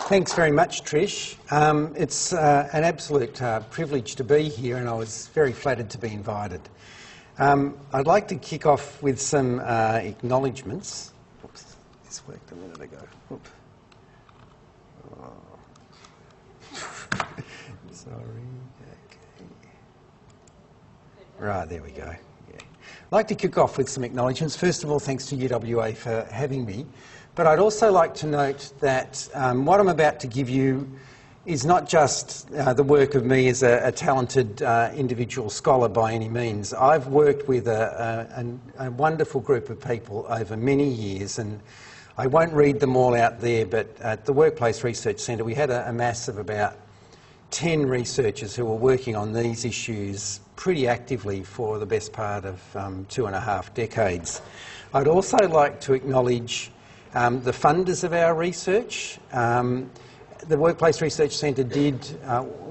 Thanks very much, Trish. It's an absolute privilege to be here, and I was very flattered to be invited. I'd like to kick off with some acknowledgements. Oops, this worked a minute ago. Oops. Oh. Sorry. Okay. Right, there we go. Yeah. I'd like to kick off with some acknowledgements. First of all, thanks to UWA for having me. But I'd also like to note that what I'm about to give you is not just the work of me as a talented individual scholar by any means. I've worked with a wonderful group of people over many years, and I won't read them all out there, but at the Workplace Research Centre we had a mass of about 10 researchers who were working on these issues pretty actively for the best part of 2.5 decades. I'd also like to acknowledge the funders of our research. The Workplace Research Centre did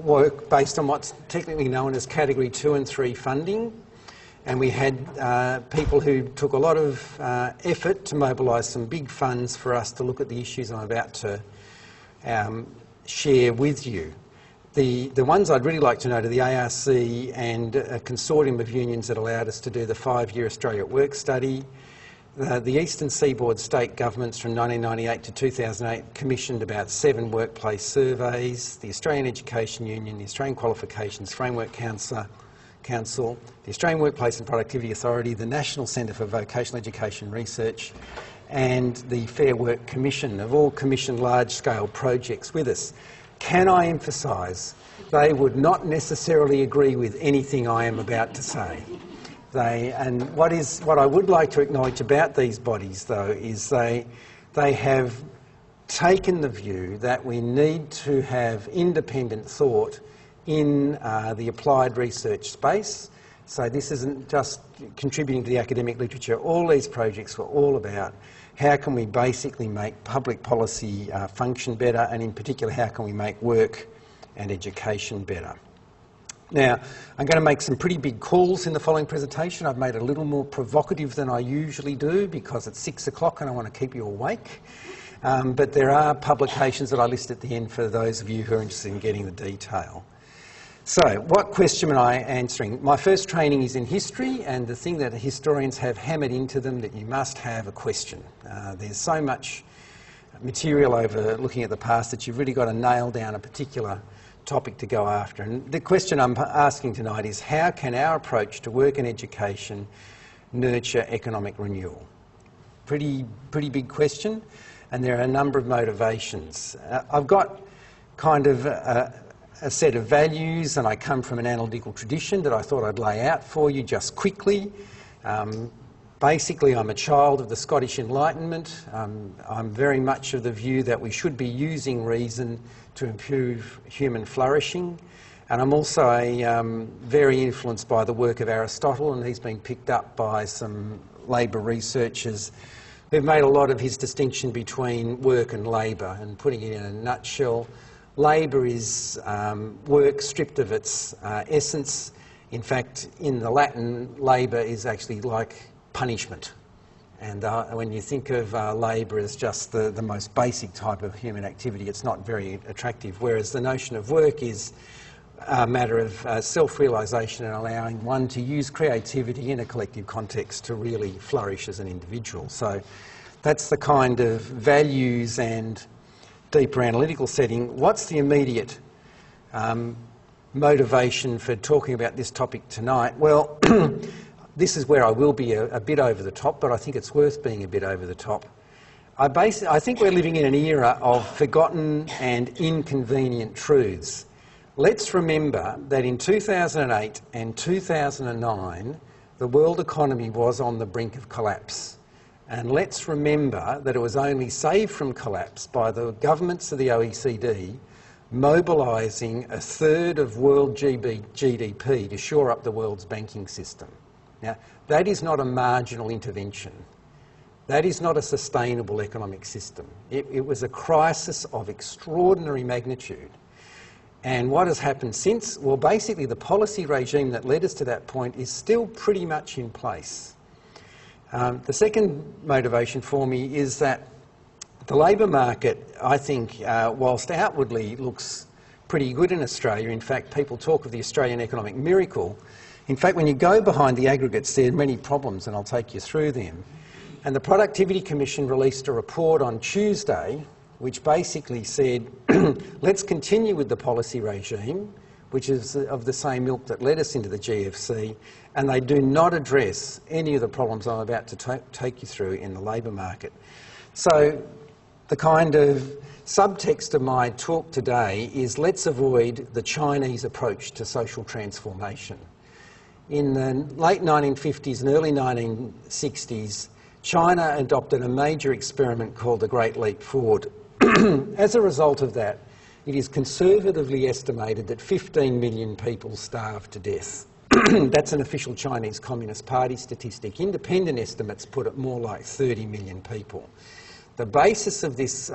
work based on what's technically known as Category 2 and 3 funding, and we had people who took a lot of effort to mobilise some big funds for us to look at the issues I'm about to share with you. The ones I'd really like to note are the ARC and a consortium of unions that allowed us to do the 5-year Australia at Work study. The Eastern Seaboard state governments from 1998 to 2008 commissioned about 7 workplace surveys. The Australian Education Union, the Australian Qualifications Framework Council, the Australian Workplace and Productivity Authority, the National Centre for Vocational Education Research, and the Fair Work Commission have all commissioned large-scale projects with us. Can I emphasise, they would not necessarily agree with anything I am about to say. What I would like to acknowledge about these bodies, though, is they have taken the view that we need to have independent thought in the applied research space. So this isn't just contributing to the academic literature. All these projects were all about how can we basically make public policy function better, and in particular, how can we make work and education better. Now, I'm going to make some pretty big calls in the following presentation. I've made it a little more provocative than I usually do because it's 6 o'clock and I want to keep you awake. But there are publications that I list at the end for those of you who are interested in getting the detail. So, what question am I answering? My first training is in history, and the thing that historians have hammered into them that you must have a question. There's so much material over looking at the past that you've really got to nail down a particular topic to go after. And the question I'm asking tonight is, how can our approach to work and education nurture economic renewal? Pretty big question, and there are a number of motivations. I've got kind of a set of values, and I come from an analytical tradition that I thought I'd lay out for you just quickly. Basically, I'm a child of the Scottish Enlightenment. I'm very much of the view that we should be using reason to improve human flourishing. And I'm also very influenced by the work of Aristotle, and he's been picked up by some labour researchers who've made a lot of his distinction between work and labour. And putting it in a nutshell, labour is work stripped of its essence. In fact, in the Latin, labour is actually like punishment. And when you think of labour as just the most basic type of human activity, it's not very attractive, whereas the notion of work is a matter of self-realisation and allowing one to use creativity in a collective context to really flourish as an individual. So that's the kind of values and deeper analytical setting. What's the immediate motivation for talking about this topic tonight? Well, this is where I will be a bit over the top, but I think it's worth being a bit over the top. I think we're living in an era of forgotten and inconvenient truths. Let's remember that in 2008 and 2009, the world economy was on the brink of collapse. And let's remember that it was only saved from collapse by the governments of the OECD mobilising 1/3 of world GDP to shore up the world's banking system. Now, that is not a marginal intervention. That is not a sustainable economic system. It was a crisis of extraordinary magnitude. And what has happened since? Well, basically the policy regime that led us to that point is still pretty much in place. The second motivation for me is that The labour market, I think, whilst outwardly looks pretty good in Australia, in fact people talk of the Australian economic miracle, in fact when you go behind the aggregates there are many problems, and I'll take you through them. And the Productivity Commission released a report on Tuesday which basically said let's continue with the policy regime, which is of the same milk that led us into the GFC, and they do not address any of the problems I'm about to take you through in the labour market. So the kind of subtext of my talk today is let's avoid the Chinese approach to social transformation. In the late 1950s and early 1960s, China adopted a major experiment called the Great Leap Forward. As a result of that, it is conservatively estimated that 15 million people starved to death. That's an official Chinese Communist Party statistic. Independent estimates put it more like 30 million people. The basis of this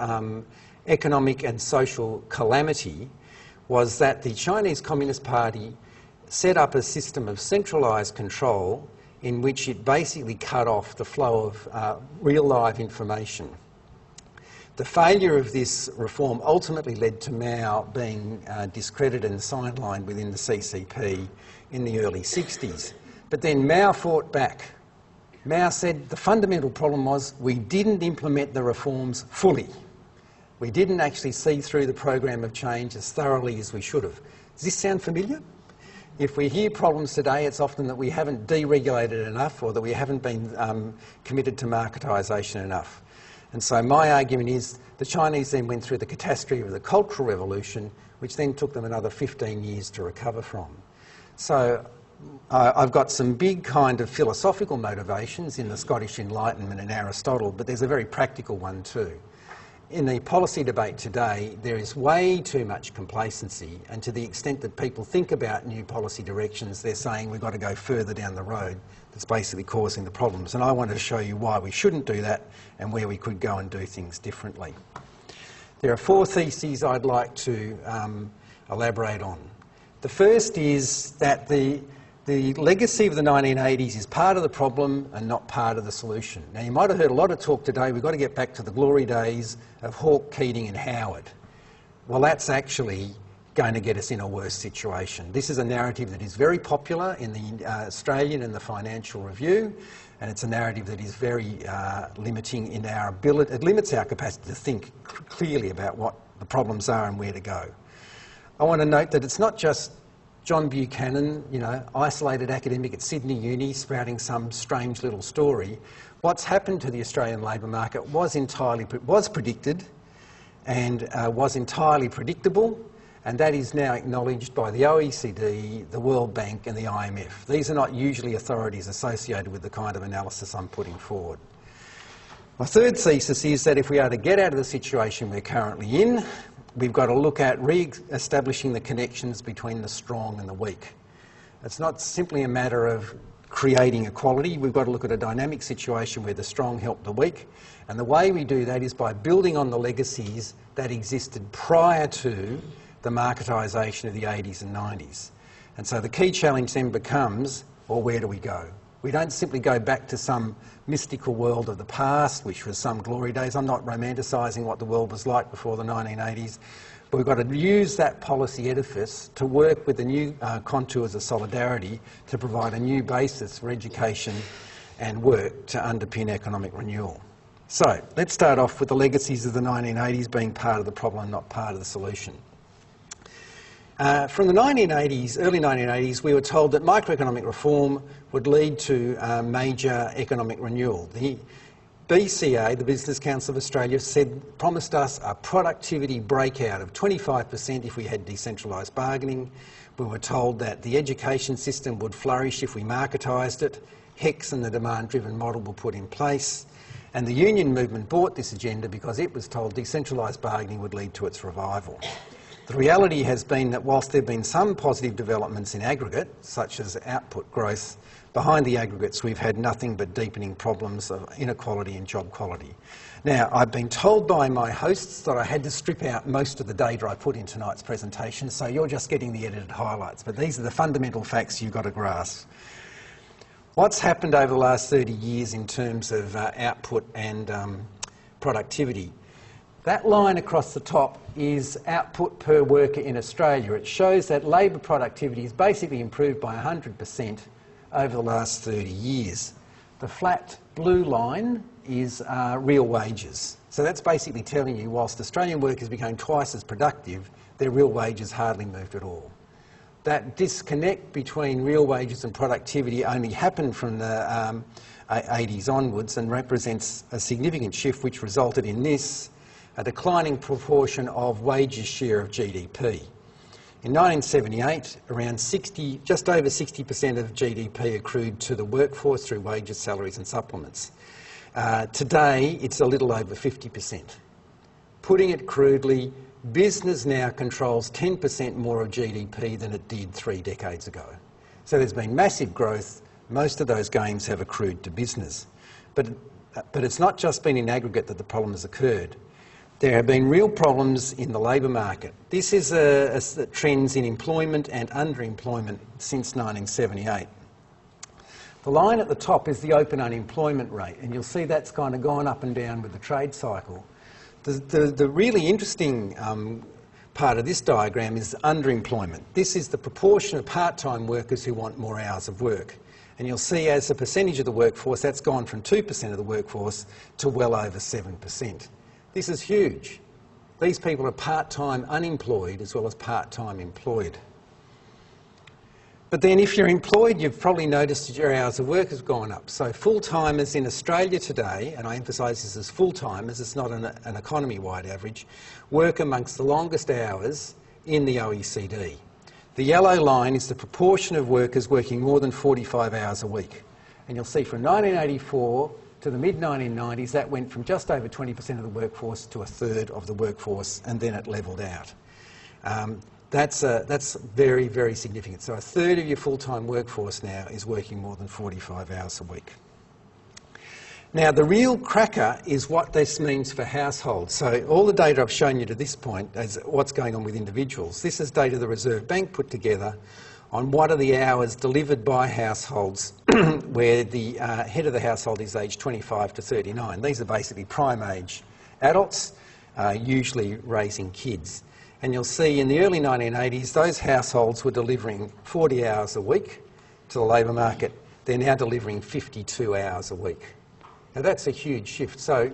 economic and social calamity was that the Chinese Communist Party set up a system of centralised control in which it basically cut off the flow of real live information. The failure of this reform ultimately led to Mao being discredited and sidelined within the CCP in the early 60s. But then Mao fought back. Mao said the fundamental problem was we didn't implement the reforms fully. We didn't actually see through the program of change as thoroughly as we should have. Does this sound familiar? If we hear problems today, it's often that we haven't deregulated enough or that we haven't been committed to marketisation enough. And so my argument is the Chinese then went through the catastrophe of the Cultural Revolution, which then took them another 15 years to recover from. So I've got some big kind of philosophical motivations in the Scottish Enlightenment and Aristotle, but there's a very practical one too. In the policy debate today, there is way too much complacency, and to the extent that people think about new policy directions, they're saying we've got to go further down the road. That's basically causing the problems. And I wanted to show you why we shouldn't do that and where we could go and do things differently. There are 4 theses I'd like to elaborate on. The first is that the legacy of the 1980s is part of the problem and not part of the solution. Now, you might have heard a lot of talk today, we've got to get back to the glory days of Hawke, Keating and Howard. Well, that's actually going to get us in a worse situation. This is a narrative that is very popular in the Australian and the Financial Review, and it's a narrative that is very limiting in our ability. It limits our capacity to think clearly about what the problems are and where to go. I want to note that it's not just John Buchanan, isolated academic at Sydney Uni, sprouting some strange little story. What's happened to the Australian labour market was predicted and was entirely predictable, and that is now acknowledged by the OECD, the World Bank and the IMF. These are not usually authorities associated with the kind of analysis I'm putting forward. My third thesis is that if we are to get out of the situation we're currently in, we've got to look at re-establishing the connections between the strong and the weak. It's not simply a matter of creating equality. We've got to look at a dynamic situation where the strong help the weak. And the way we do that is by building on the legacies that existed prior to the marketisation of the 80s and 90s. And so the key challenge then becomes, well, where do we go? We don't simply go back to some mystical world of the past, which was some glory days. I'm not romanticising what the world was like before the 1980s. But we've got to use that policy edifice to work with the new contours of solidarity to provide a new basis for education and work to underpin economic renewal. So let's start off with the legacies of the 1980s being part of the problem, not part of the solution. From the 1980s, early 1980s, we were told that microeconomic reform would lead to major economic renewal. The BCA, the Business Council of Australia, promised us a productivity breakout of 25% if we had decentralised bargaining. We were told that the education system would flourish if we marketised it. HECS and the demand-driven model were put in place. And the union movement bought this agenda because it was told decentralised bargaining would lead to its revival. The reality has been that whilst there have been some positive developments in aggregate, such as output growth, behind the aggregates we've had nothing but deepening problems of inequality and job quality. Now, I've been told by my hosts that I had to strip out most of the data I put in tonight's presentation, so you're just getting the edited highlights, but these are the fundamental facts you've got to grasp. What's happened over the last 30 years in terms of output and productivity? That line across the top is output per worker in Australia. It shows that labour productivity has basically improved by 100% over the last 30 years. The flat blue line is real wages. So that's basically telling you whilst Australian workers became twice as productive, their real wages hardly moved at all. That disconnect between real wages and productivity only happened from the 80s onwards and represents a significant shift which resulted in this, a declining proportion of wages share of GDP. In 1978, just over 60% of GDP accrued to the workforce through wages, salaries and supplements. Today, it's a little over 50%. Putting it crudely, business now controls 10% more of GDP than it did 3 decades ago. So there's been massive growth. Most of those gains have accrued to business. But it's not just been in aggregate that the problem has occurred. There have been real problems in the labour market. This is trends in employment and underemployment since 1978. The line at the top is the open unemployment rate, and you'll see that's kind of gone up and down with the trade cycle. The really interesting part of this diagram is underemployment. This is the proportion of part-time workers who want more hours of work. And you'll see as a percentage of the workforce, that's gone from 2% of the workforce to well over 7%. This is huge. These people are part-time unemployed as well as part-time employed. But then if you're employed, you've probably noticed that your hours of work has gone up. So full-timers in Australia today, and I emphasise this as full-timers, it's not an economy-wide average, work amongst the longest hours in the OECD. The yellow line is the proportion of workers working more than 45 hours a week. And you'll see from 1984 to the mid-1990s, that went from just over 20% of the workforce to a third of the workforce, and then it levelled out. That's very, very significant. So a third of your full-time workforce now is working more than 45 hours a week. Now, the real cracker is what this means for households. So all the data I've shown you to this point is what's going on with individuals. This is data the Reserve Bank put together on what are the hours delivered by households where the head of the household is aged 25 to 39. These are basically prime age adults, usually raising kids. And you'll see in the early 1980s, those households were delivering 40 hours a week to the labour market. They're now delivering 52 hours a week. Now that's a huge shift. So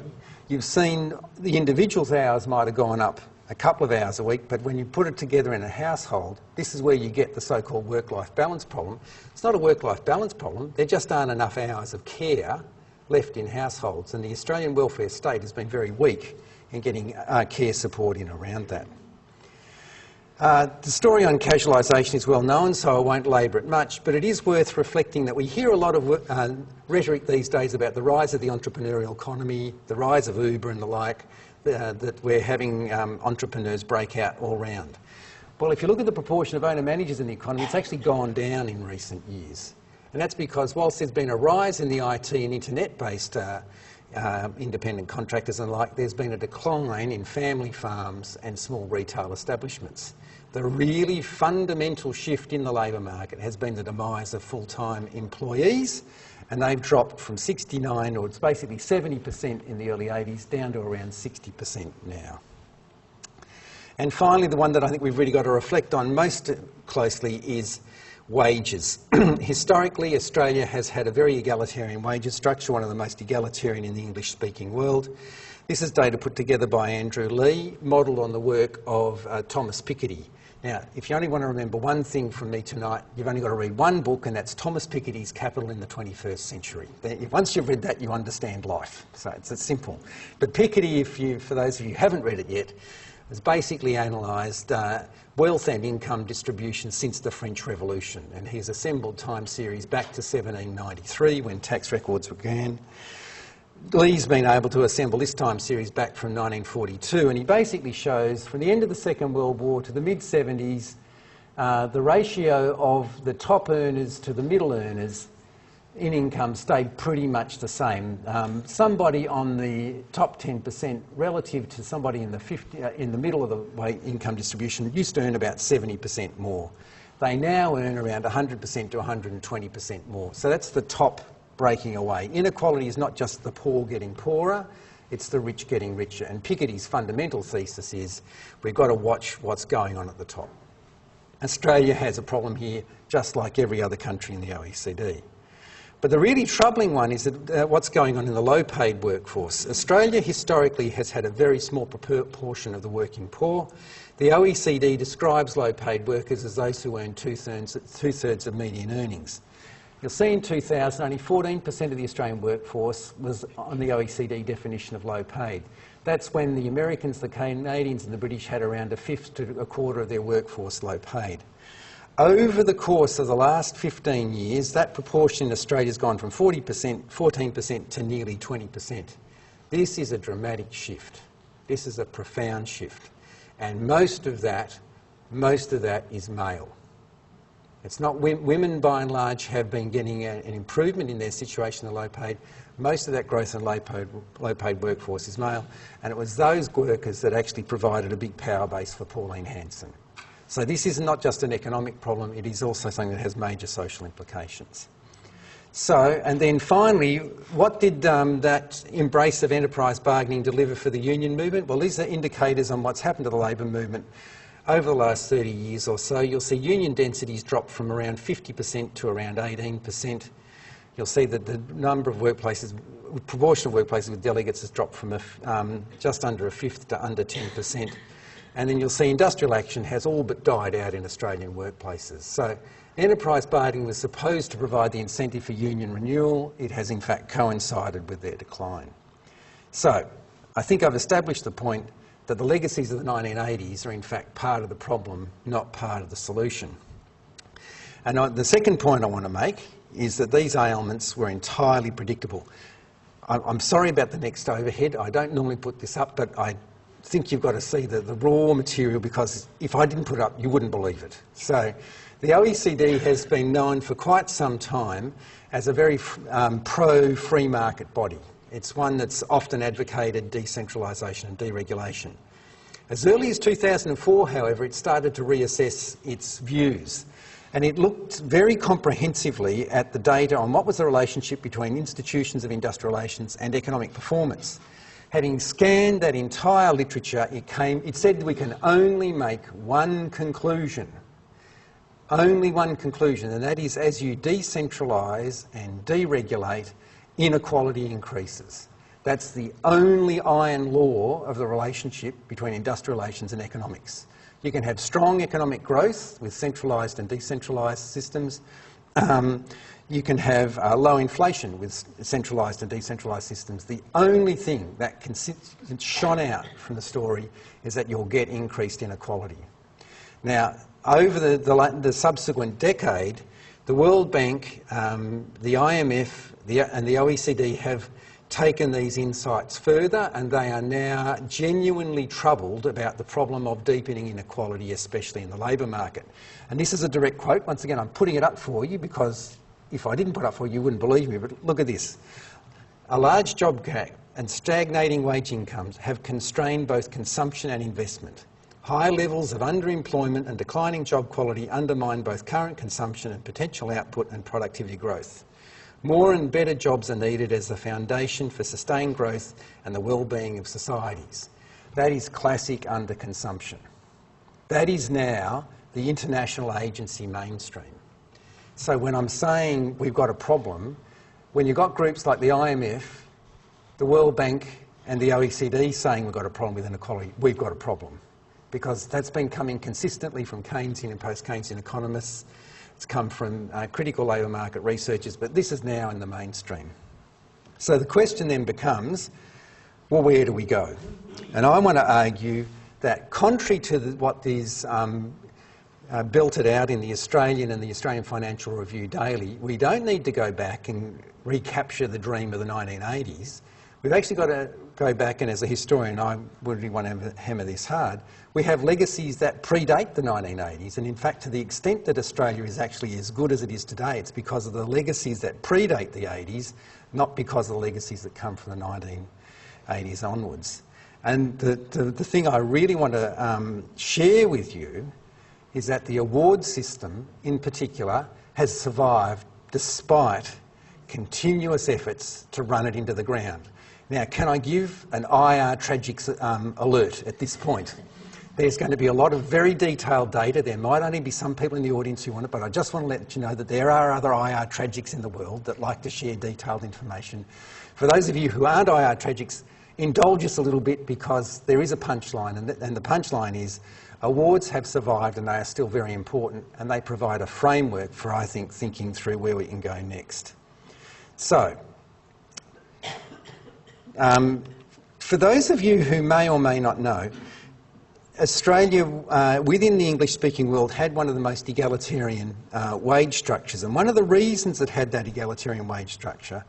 you've seen the individual's hours might have gone up a couple of hours a week, but when you put it together in a household, this is where you get the so-called work-life balance problem. It's not a work-life balance problem. There just aren't enough hours of care left in households, and the Australian welfare state has been very weak in getting care support in around that. The story on casualisation is well known, so I won't labour it much, but it is worth reflecting that we hear a lot of rhetoric these days about the rise of the entrepreneurial economy, the rise of Uber and the like, that we're having entrepreneurs break out all round. Well, if you look at the proportion of owner-managers in the economy, it's actually gone down in recent years. And that's because whilst there's been a rise in the IT and internet-based independent contractors and the like, there's been a decline in family farms and small retail establishments. The really fundamental shift in the labour market has been the demise of full-time employees, and they've dropped from 69, or it's basically 70% in the early 80s, down to around 60% now. And finally, the one that I think we've really got to reflect on most closely is wages. Historically, Australia has had a very egalitarian wages structure, one of the most egalitarian in the English-speaking world. This is data put together by Andrew Lee, modelled on the work of Thomas Piketty. Now, if you only want to remember one thing from me tonight, you've only got to read one book, and that's Thomas Piketty's Capital in the 21st Century. Once you've read that, you understand life. So it's simple. But Piketty, for those of you who haven't read it yet, has basically analysed wealth and income distribution since the French Revolution, and he's assembled time series back to 1793 when tax records began. Lee's been able to assemble this time series back from 1942, and he basically shows from the end of the Second World War to the mid-70s, the ratio of the top earners to the middle earners in income stayed pretty much the same. Somebody on the top 10% relative to somebody in the middle of the income distribution used to earn about 70% more. They now earn around 100% to 120% more. So that's the top breaking away. Inequality is not just the poor getting poorer, It's the rich getting richer. And Piketty's fundamental thesis is we've got to watch what's going on at the top. Australia has a problem here, just like every other country in the OECD. But the really troubling one is that, what's going on in the low-paid workforce. Australia historically has had a very small proportion of the working poor. The OECD describes low-paid workers as those who earn two-thirds of median earnings. You'll see in 2000, only 14% of the Australian workforce was on the OECD definition of low-paid. That's when the Americans, the Canadians and the British had around a fifth to a quarter of their workforce low-paid. Over the course of the last 15 years, that proportion in Australia has gone from 14% to nearly 20%. This is a dramatic shift. This is a profound shift. And most of that is male. It's not women, by and large, have been getting an improvement in their situation in the low-paid. Most of that growth in low-paid workforce is male, and it was those workers that actually provided a big power base for Pauline Hanson. So this is not just an economic problem, it is also something that has major social implications. So, and then finally, what did that embrace of enterprise bargaining deliver for the union movement? Well, these are indicators on what's happened to the labour movement over the last 30 years or so. You'll see union densities drop from around 50% to around 18%. You'll see that the number of workplaces, proportion of workplaces with delegates has dropped from just under a fifth to under 10%. And then you'll see industrial action has all but died out in Australian workplaces. So enterprise bargaining was supposed to provide the incentive for union renewal. It has in fact coincided with their decline. So I think I've established the point that the legacies of the 1980s are in fact part of the problem, not part of the solution. And the second point I want to make is that these ailments were entirely predictable. I'm sorry about the next overhead. I don't normally put this up, but I think you've got to see the raw material, because if I didn't put it up, you wouldn't believe it. So the OECD has been known for quite some time as a very pro-free market body. It's one that's often advocated decentralisation and deregulation. As early as 2004, however, it started to reassess its views. And it looked very comprehensively at the data on what was the relationship between institutions of industrial relations and economic performance. Having scanned that entire literature, it said we can only make one conclusion. Only one conclusion, and that is as you decentralise and deregulate, inequality increases. That's the only iron law of the relationship between industrial relations and economics. You can have strong economic growth with centralised and decentralised systems. You can have low inflation with centralised and decentralised systems. The only thing that can shone out from the story is that you'll get increased inequality. Now, over the subsequent decade, the World Bank, the IMF and the OECD have taken these insights further, and they are now genuinely troubled about the problem of deepening inequality, especially in the labour market. And this is a direct quote. Once again, I'm putting it up for you because if I didn't put it up for you, you wouldn't believe me, but look at this. A large job gap and stagnating wage incomes have constrained both consumption and investment. High levels of underemployment and declining job quality undermine both current consumption and potential output and productivity growth. More and better jobs are needed as the foundation for sustained growth and the well-being of societies. That is classic underconsumption. That is now the international agency mainstream. So when I'm saying we've got a problem, when you've got groups like the IMF, the World Bank and the OECD saying we've got a problem with inequality, we've got a problem. Because that's been coming consistently from Keynesian and post-Keynesian economists. It's come from critical labour market researchers, but this is now in the mainstream. So the question then becomes, well, where do we go? And I want to argue that contrary to what is belted out in the Australian and the Australian Financial Review daily, we don't need to go back and recapture the dream of the 1980s. We've actually got to go back, and as a historian I really want to hammer this hard, we have legacies that predate the 1980s, and in fact to the extent that Australia is actually as good as it is today, it's because of the legacies that predate the 80s, not because of the legacies that come from the 1980s onwards. And the thing I really want to share with you is that the award system in particular has survived despite continuous efforts to run it into the ground. Now, can I give an IR tragics alert at this point? There's going to be a lot of very detailed data. There might only be some people in the audience who want it, but I just want to let you know that there are other IR tragics in the world that like to share detailed information. For those of you who aren't IR tragics, indulge us a little bit because there is a punchline, and the punchline is awards have survived and they are still very important, and they provide a framework for, I think, thinking through where we can go next. So, for those of you who may or may not know, Australia, within the English-speaking world, had one of the most egalitarian wage structures. And one of the reasons it had that egalitarian wage structure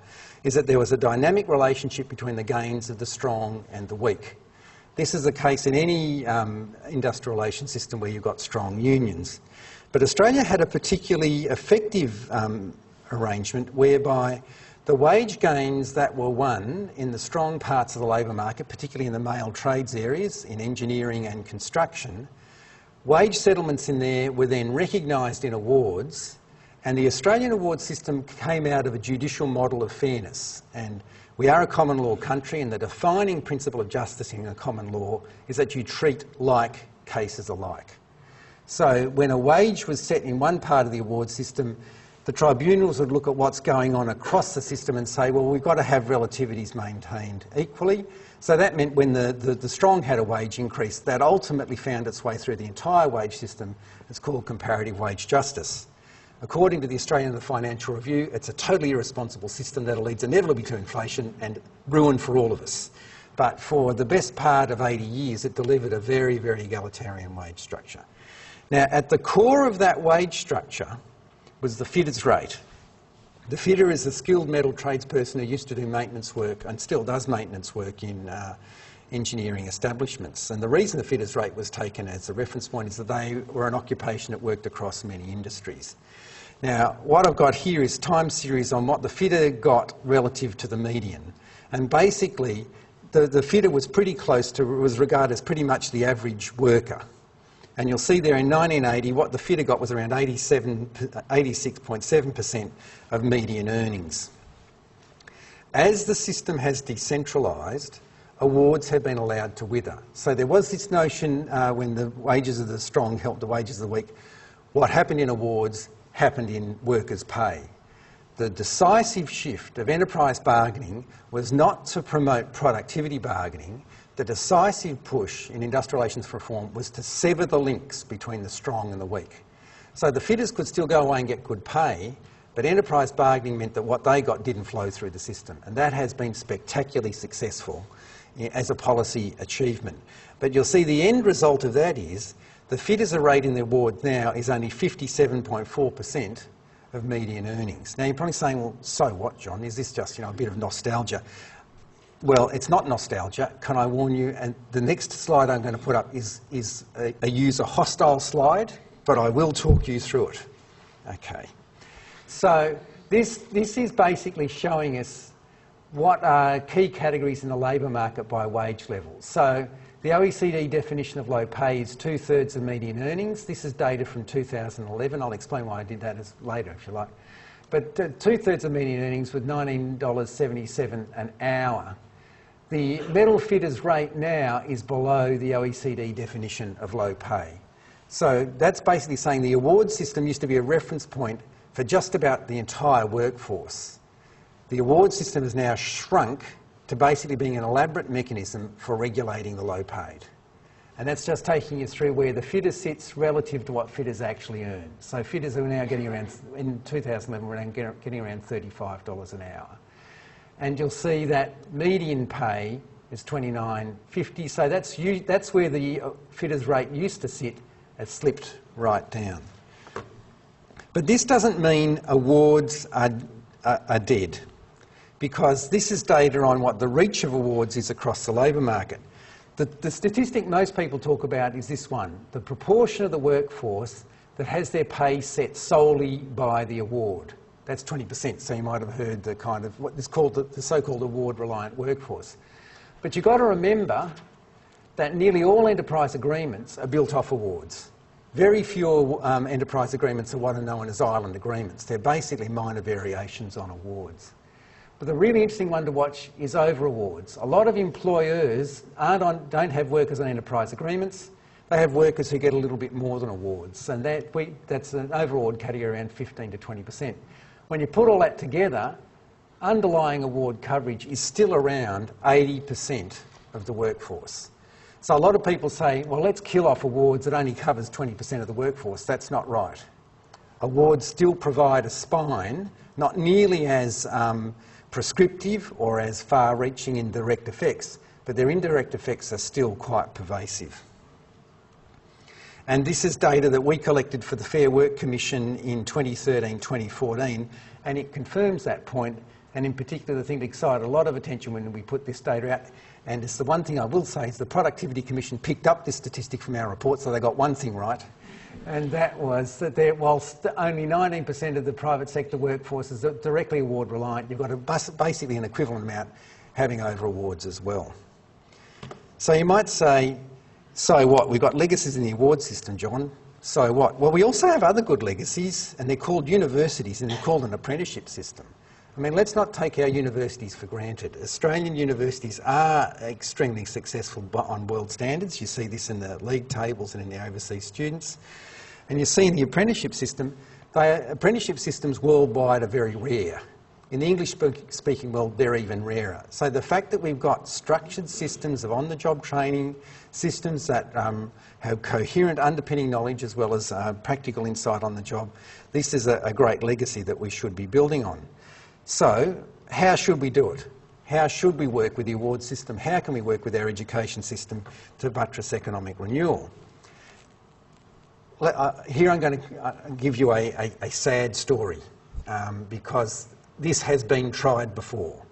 is that there was a dynamic relationship between the gains of the strong and the weak. This is the case in any industrial relations system where you've got strong unions. But Australia had a particularly effective arrangement whereby the wage gains that were won in the strong parts of the labour market, particularly in the male trades areas, in engineering and construction, wage settlements in there were then recognised in awards, and the Australian award system came out of a judicial model of fairness. And we are a common law country, and the defining principle of justice in a common law is that you treat like cases alike. So when a wage was set in one part of the award system, the tribunals would look at what's going on across the system and say, well, we've got to have relativities maintained equally. So that meant when the strong had a wage increase, that ultimately found its way through the entire wage system. It's called comparative wage justice. According to the Australian Financial Review, it's a totally irresponsible system that leads inevitably to inflation and ruin for all of us. But for the best part of 80 years, it delivered a very, very egalitarian wage structure. Now, at the core of that wage structure was the fitter's rate. The fitter is a skilled metal tradesperson who used to do maintenance work and still does maintenance work in engineering establishments. And the reason the fitter's rate was taken as a reference point is that they were an occupation that worked across many industries. Now, what I've got here is time series on what the fitter got relative to the median. And basically, the fitter was pretty close to, was regarded as pretty much the average worker. And you'll see there in 1980, what the fitter got was around 86.7% of median earnings. As the system has decentralised, awards have been allowed to wither. So there was this notion when the wages of the strong helped the wages of the weak. What happened in awards happened in workers' pay. The decisive shift of enterprise bargaining was not to promote productivity bargaining. The decisive push in industrial relations reform was to sever the links between the strong and the weak. So the fitters could still go away and get good pay, but enterprise bargaining meant that what they got didn't flow through the system. And that has been spectacularly successful as a policy achievement. But you'll see the end result of that is the fitters' rate in the award now is only 57.4% of median earnings. Now you're probably saying, well, so what, John? Is this just, a bit of nostalgia? Well, it's not nostalgia, can I warn you? And the next slide I'm going to put up is a user-hostile slide, but I will talk you through it. Okay. So this is basically showing us what are key categories in the labour market by wage level. So the OECD definition of low pay is 2/3 of median earnings. This is data from 2011. I'll explain why I did that later, if you like. But 2/3 of median earnings with $19.77 an hour. The metal fitters rate now is below the OECD definition of low pay. So that's basically saying the award system used to be a reference point for just about the entire workforce. The award system has now shrunk to basically being an elaborate mechanism for regulating the low paid. And that's just taking you through where the fitter sits relative to what fitters actually earn. So fitters are now getting around, in 2011, we're getting around $35 an hour. And you'll see that median pay is $29.50. So that's where the fitters rate used to sit. It's slipped right down. But this doesn't mean awards are dead, because this is data on what the reach of awards is across the labour market. The statistic most people talk about is this one, the proportion of the workforce that has their pay set solely by the award. That's 20%, so you might have heard the kind of what is called the so-called award-reliant workforce. But you've got to remember that nearly all enterprise agreements are built off awards. Very few enterprise agreements are what are known as island agreements. They're basically minor variations on awards. But the really interesting one to watch is over awards. A lot of employers don't have workers on enterprise agreements. They have workers who get a little bit more than awards, and that's an over award category around 15 to 20%. When you put all that together, underlying award coverage is still around 80% of the workforce. So a lot of people say, well, let's kill off awards that only covers 20% of the workforce. That's not right. Awards still provide a spine, not nearly as prescriptive or as far-reaching in direct effects, but their indirect effects are still quite pervasive. And this is data that we collected for the Fair Work Commission in 2013-2014, and it confirms that point. And in particular, the thing that excited a lot of attention when we put this data out, and it's the one thing I will say, is the Productivity Commission picked up this statistic from our report, so they got one thing right, and that was that whilst only 19% of the private sector workforce is directly award reliant, you've got basically an equivalent amount having over awards as well. So you might say, so what? We've got legacies in the award system, John. So what? Well, we also have other good legacies, and they're called universities, and they're called an apprenticeship system. I mean, let's not take our universities for granted. Australian universities are extremely successful on world standards. You see this in the league tables and in the overseas students. And you see in the apprenticeship system, apprenticeship systems worldwide are very rare. In the English-speaking world, they're even rarer. So the fact that we've got structured systems of on-the-job training, systems that have coherent underpinning knowledge as well as practical insight on the job, this is a great legacy that we should be building on. So how should we do it? How should we work with the award system? How can we work with our education system to buttress economic renewal? Here I'm going to give you a sad story because this has been tried before.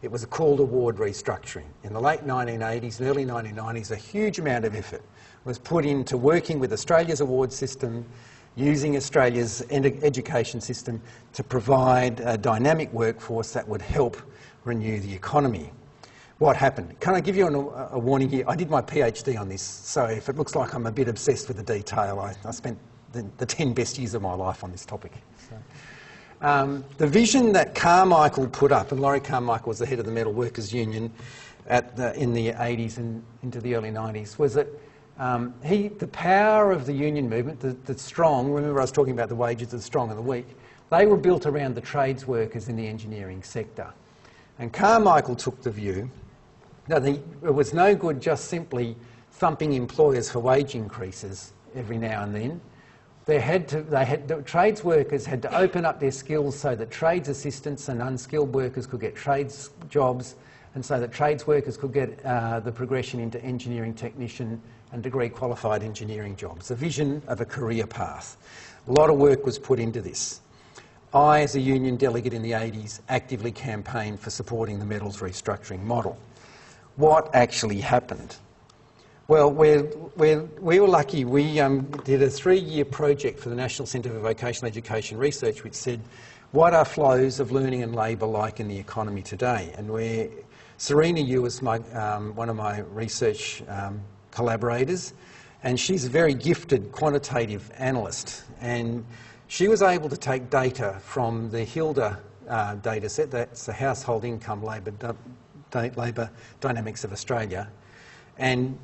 It was called award restructuring. In the late 1980s and early 1990s, a huge amount of effort was put into working with Australia's award system, using Australia's education system to provide a dynamic workforce that would help renew the economy. What happened? Can I give you a warning here? I did my PhD on this, so if it looks like I'm a bit obsessed with the detail, I spent the 10 best years of my life on this topic. So, the vision that Carmichael put up, and Laurie Carmichael was the head of the Metal Workers Union in the 80s and into the early 90s, was that the power of the union movement, the strong, remember I was talking about the wages of the strong and the weak, they were built around the trades workers in the engineering sector. And Carmichael took the view that it was no good just simply thumping employers for wage increases every now and then. The trades workers had to open up their skills so that trades assistants and unskilled workers could get trades jobs, and so that trades workers could get the progression into engineering technician and degree qualified engineering jobs. A vision of a career path. A lot of work was put into this. I, as a union delegate in the 80s, actively campaigned for supporting the metals restructuring model. What actually happened? Well, we were lucky. We did a 3-year project for the National Centre for Vocational Education Research, which said, what are flows of learning and labour like in the economy today? And where Serena Yu was one of my research collaborators, and she's a very gifted quantitative analyst. And she was able to take data from the HILDA data set, that's the Household Income Labour Dynamics of Australia, and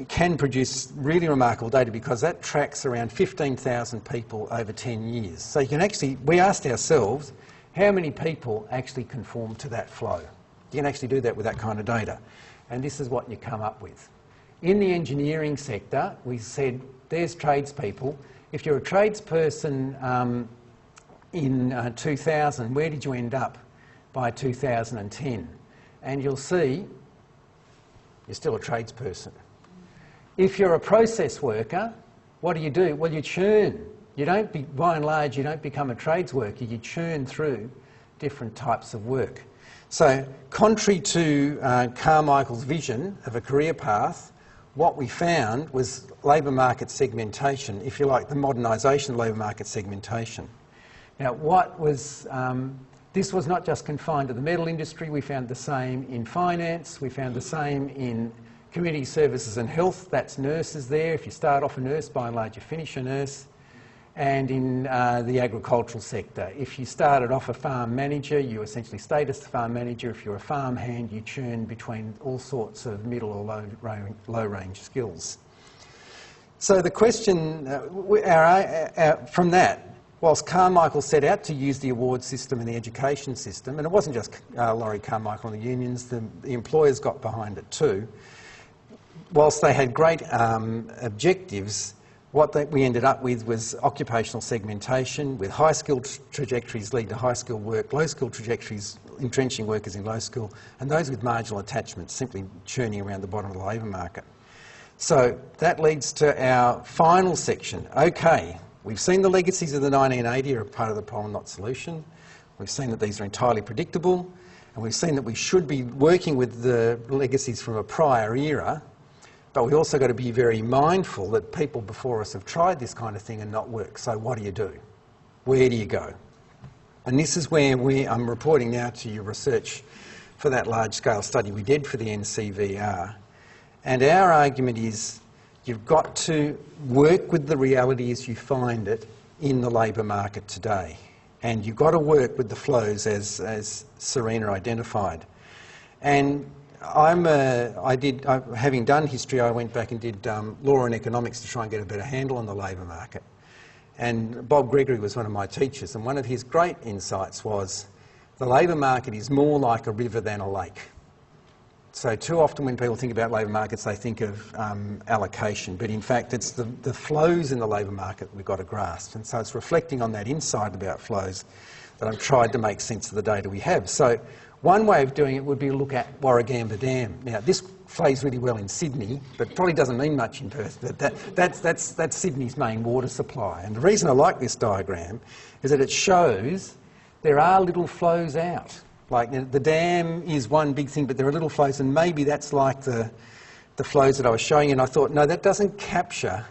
can produce really remarkable data because that tracks around 15,000 people over 10 years. So you can actually, we asked ourselves, how many people actually conform to that flow? You can actually do that with that kind of data. And this is what you come up with. In the engineering sector, we said, there's tradespeople. If you're a tradesperson in 2000, where did you end up by 2010? And you'll see you're still a tradesperson. If you're a process worker, what do? Well, you churn. By and large, you don't become a trades worker. You churn through different types of work. So, contrary to Carmichael's vision of a career path, what we found was labour market segmentation, if you like, the modernisation of labour market segmentation. Now, this was not just confined to the metal industry. We found the same in finance. We found the same in community services and health. That's nurses there. If you start off a nurse, by and large, you finish a nurse. and in the agricultural sector. If you started off a farm manager, you essentially stayed as the farm manager. If you're a farm hand, you churn between all sorts of middle or low range skills. So the question from that, whilst Carmichael set out to use the award system and the education system, and it wasn't just Laurie Carmichael and the unions, the employers got behind it too, whilst they had great objectives, what we ended up with was occupational segmentation, with high skill trajectories lead to high skill work, low skill trajectories entrenching workers in low skill, and those with marginal attachments simply churning around the bottom of the labour market. So that leads to our final section. Okay, we've seen the legacies of the 1980 are a part of the problem, not solution. We've seen that these are entirely predictable, and we've seen that we should be working with the legacies from a prior era, but we've also got to be very mindful that people before us have tried this kind of thing and not worked. So what do you do? Where do you go? And this is where I'm reporting now to your research for that large-scale study we did for the NCVR. And our argument is you've got to work with the reality as you find it in the labour market today. And you've got to work with the flows as Serena identified. And having done history, I went back and did law and economics to try and get a better handle on the labour market. And Bob Gregory was one of my teachers, and one of his great insights was the labour market is more like a river than a lake. So too often when people think about labour markets, they think of allocation, but in fact it's the flows in the labour market we've got to grasp. And so it's reflecting on that insight about flows that I've tried to make sense of the data we have. So one way of doing it would be to look at Warragamba Dam. Now this plays really well in Sydney, but probably doesn't mean much in Perth, but that's Sydney's main water supply. And the reason I like this diagram is that it shows there are little flows out. Like the dam is one big thing, but there are little flows, and maybe that's like the flows that I was showing you, and I thought, no, that doesn't capture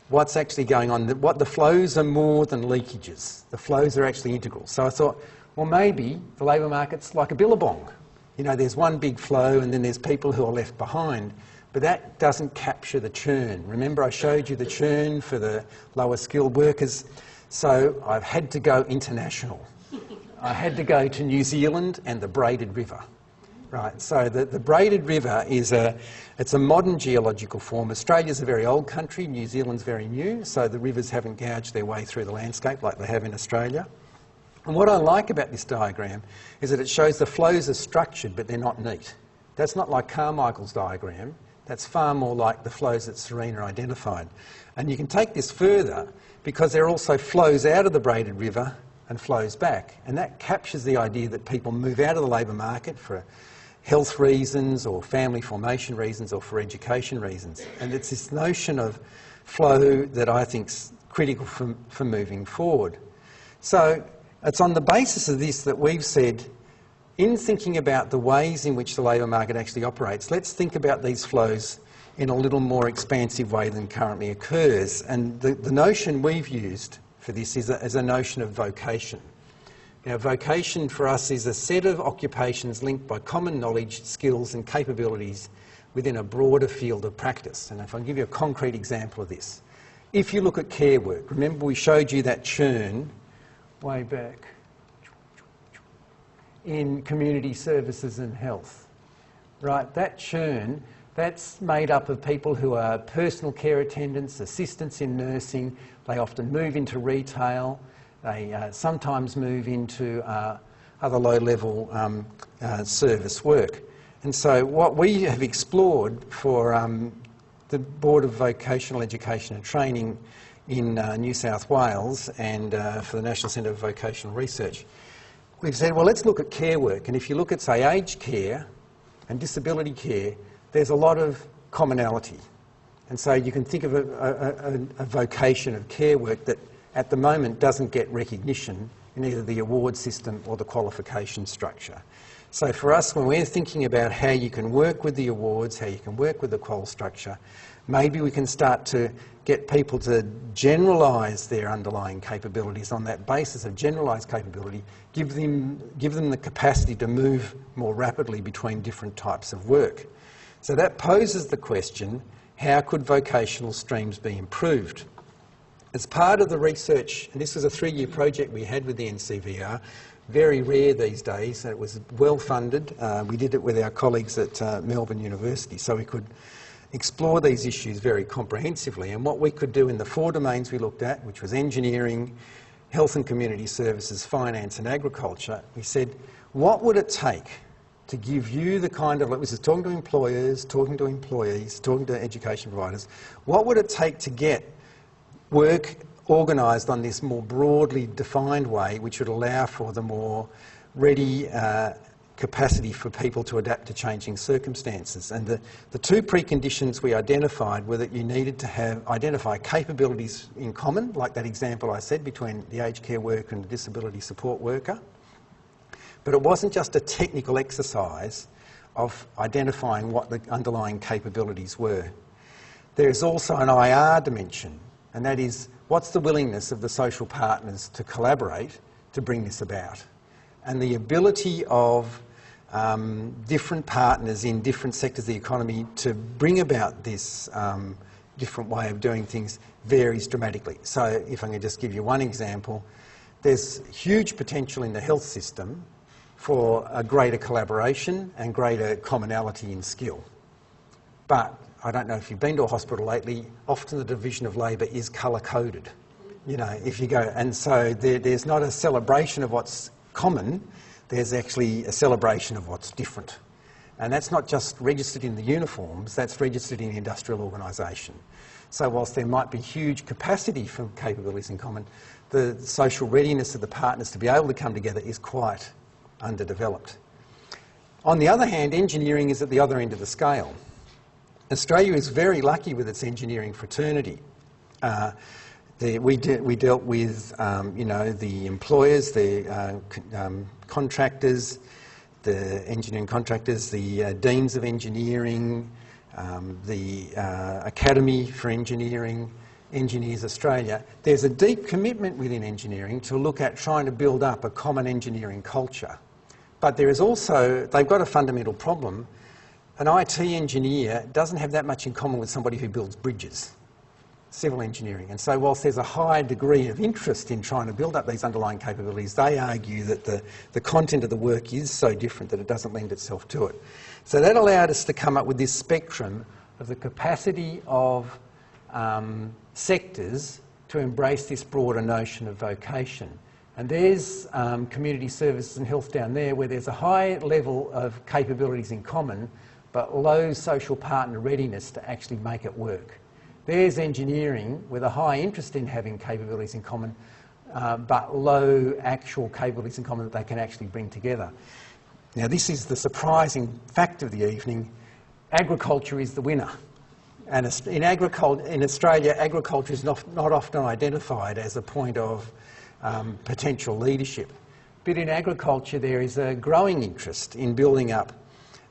what's actually going on. What the flows are more than leakages. The flows are actually integral. So I thought, well, maybe the labour market's like a billabong. You know, there's one big flow and then there's people who are left behind, but that doesn't capture the churn. Remember I showed you the churn for the lower skilled workers? So I've had to go international. I had to go to New Zealand and the Braided River. Right, so the Braided River it's a modern geological form. Australia's a very old country, New Zealand's very new, so the rivers haven't gouged their way through the landscape like they have in Australia. And what I like about this diagram is that it shows the flows are structured, but they're not neat. That's not like Carmichael's diagram. That's far more like the flows that Serena identified. And you can take this further because there are also flows out of the Braided River and flows back. And that captures the idea that people move out of the labour market for health reasons or family formation reasons or for education reasons. And it's this notion of flow that I think's critical for moving forward. So it's on the basis of this that we've said, in thinking about the ways in which the labour market actually operates, let's think about these flows in a little more expansive way than currently occurs. And the notion we've used for this is a notion of vocation. Now, vocation for us is a set of occupations linked by common knowledge, skills and capabilities within a broader field of practice. And if I can give you a concrete example of this. If you look at care work, remember we showed you that churn way back in community services and health. Right, that churn, that's made up of people who are personal care attendants, assistants in nursing. They often move into retail. They sometimes move into other low-level service work. And so what we have explored for the Board of Vocational Education and Training in New South Wales and for the National Centre for Vocational Research, we've said, well, let's look at care work. And if you look at, say, aged care and disability care, there's a lot of commonality. And so you can think of a vocation of care work that at the moment doesn't get recognition in either the award system or the qualification structure. So for us, when we're thinking about how you can work with the awards, how you can work with the qual structure, maybe we can start to get people to generalise their underlying capabilities on that basis of generalised capability, give them the capacity to move more rapidly between different types of work. So that poses the question, how could vocational streams be improved? As part of the research, and this was a 3-year project we had with the NCVR, very rare these days, and it was well funded. We did it with our colleagues at Melbourne University, so we could explore these issues very comprehensively. And what we could do in the 4 domains we looked at, which was engineering, health and community services, finance and agriculture, we said, what would it take to give you the kind of, this is talking to employers, talking to employees, talking to education providers, what would it take to get work organised on this more broadly defined way, which would allow for the more ready capacity for people to adapt to changing circumstances. And the 2 preconditions we identified were that you needed to identify capabilities in common, like that example I said, between the aged care worker and the disability support worker. But it wasn't just a technical exercise of identifying what the underlying capabilities were. There's also an IR dimension, and that is, what's the willingness of the social partners to collaborate to bring this about? And the ability of different partners in different sectors of the economy to bring about this different way of doing things varies dramatically. So if I can just give you one example, there's huge potential in the health system for a greater collaboration and greater commonality in skill. But I don't know if you've been to a hospital lately, often the division of labour is colour-coded. You know, if you go, and so there's not a celebration of what's common, there's actually a celebration of what's different. And that's not just registered in the uniforms, that's registered in the industrial organisation. So whilst there might be huge capacity for capabilities in common, the social readiness of the partners to be able to come together is quite underdeveloped. On the other hand, engineering is at the other end of the scale. Australia is very lucky with its engineering fraternity. We dealt with, you know, the employers, the contractors, the engineering contractors, the deans of engineering, the Academy for Engineering, Engineers Australia. There's a deep commitment within engineering to look at trying to build up a common engineering culture. But there is also, they've got a fundamental problem. An IT engineer doesn't have that much in common with somebody who builds bridges, civil engineering. And so whilst there's a high degree of interest in trying to build up these underlying capabilities, they argue that the content of the work is so different that it doesn't lend itself to it. So that allowed us to come up with this spectrum of the capacity of sectors to embrace this broader notion of vocation. And there's community services and health down there where there's a high level of capabilities in common but low social partner readiness to actually make it work. There's engineering with a high interest in having capabilities in common but low actual capabilities in common that they can actually bring together. Now this is the surprising fact of the evening. Agriculture is the winner. And in Australia, agriculture is not often identified as a point of potential leadership. But in agriculture there is a growing interest in building up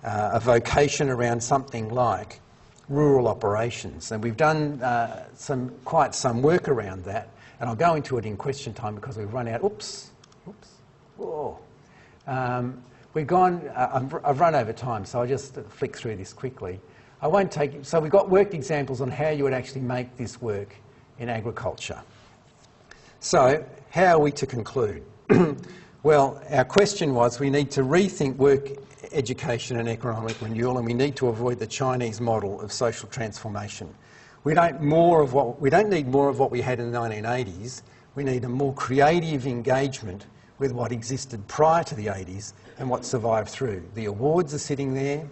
a vocation around something like rural operations. And we've done quite some work around that. And I'll go into it in question time because we've run out. Whoa. I've run over time, so I'll just flick through this quickly. I won't take, so we've got worked examples on how you would actually make this work in agriculture. So, how are we to conclude? Well, our question was we need to rethink work, education and economic renewal, and we need to avoid the Chinese model of social transformation. We don't need more of what we had in the 1980s. We need a more creative engagement with what existed prior to the 80s and what survived through. The awards are sitting there.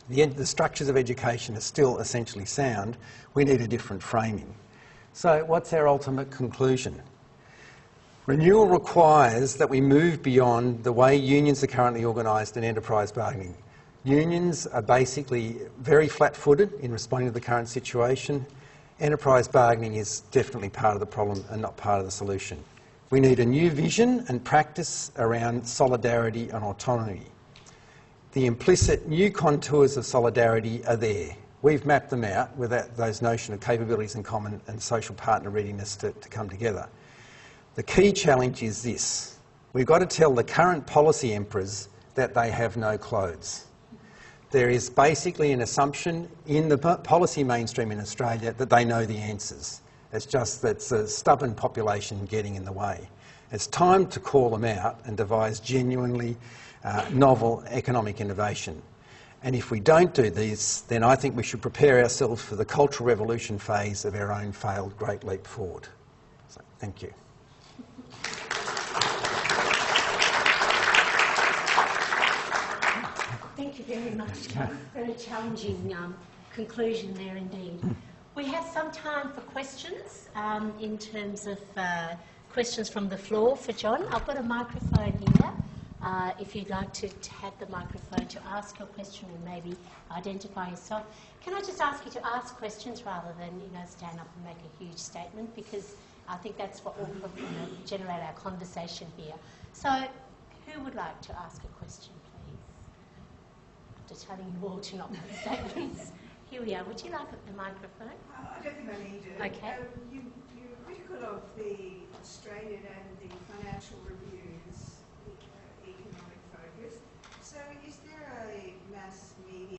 The structures of education are still essentially sound. We need a different framing. So what's our ultimate conclusion? Renewal requires that we move beyond the way unions are currently organised in enterprise bargaining. Unions are basically very flat-footed in responding to the current situation. Enterprise bargaining is definitely part of the problem and not part of the solution. We need a new vision and practice around solidarity and autonomy. The implicit new contours of solidarity are there. We've mapped them out with those notion of capabilities in common and social partner readiness to come together. The key challenge is this. We've got to tell the current policy emperors that they have no clothes. There is basically an assumption in the policy mainstream in Australia that they know the answers. It's just that's a stubborn population getting in the way. It's time to call them out and devise genuinely novel economic innovation. And if we don't do this, then I think we should prepare ourselves for the cultural revolution phase of our own failed Great Leap Forward. So, thank you. Thank you very much. Very challenging conclusion there indeed. We have some time for questions in terms of questions from the floor for John. I've got a microphone here. If you'd like to have the microphone to ask your question and maybe identify yourself. Can I just ask you to ask questions rather than stand up and make a huge statement, because I think that's what will generate our conversation here. So who would like to ask a question, please? After telling you all to not make statements. Here we are. Would you like the microphone? I don't think I need it. Okay. You're critical of the Australian and the financial reviews, economic focus. So is